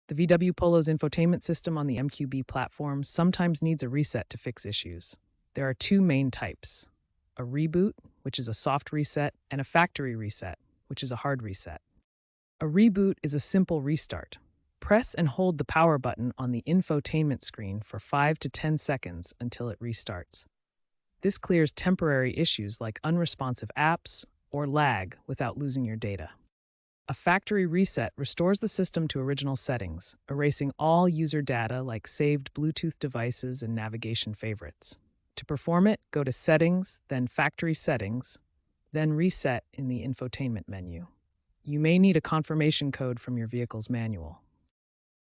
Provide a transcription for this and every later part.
The VW Polo's infotainment system on the MQB platform sometimes needs a reset to fix issues. There are two main types: a reboot, which is a soft reset, and a factory reset, which is a hard reset. A reboot is a simple restart. Press and hold the power button on the infotainment screen for 5 to 10 seconds until it restarts. This clears temporary issues like unresponsive apps or lag without losing your data. A factory reset restores the system to original settings, erasing all user data like saved Bluetooth devices and navigation favorites. To perform it, go to Settings, then Factory Settings, then Reset in the infotainment menu. You may need a confirmation code from your vehicle's manual.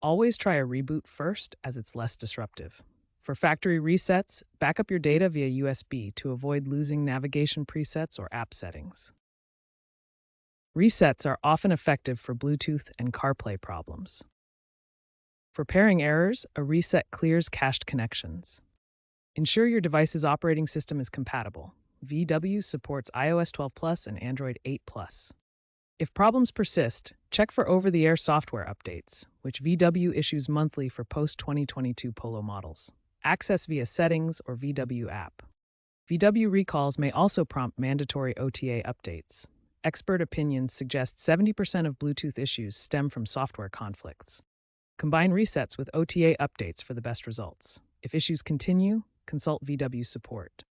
Always try a reboot first, as it's less disruptive. For factory resets, back up your data via USB to avoid losing navigation presets or app settings. Resets are often effective for Bluetooth and CarPlay problems. For pairing errors, a reset clears cached connections. Ensure your device's operating system is compatible. VW supports iOS 12 Plus and Android 8 Plus. If problems persist, check for over-the-air software updates, which VW issues monthly for post-2022 Polo models. Access via Settings or VW app. VW recalls may also prompt mandatory OTA updates. Expert opinions suggest 70% of Bluetooth issues stem from software conflicts. Combine resets with OTA updates for the best results. If issues continue, consult VW support.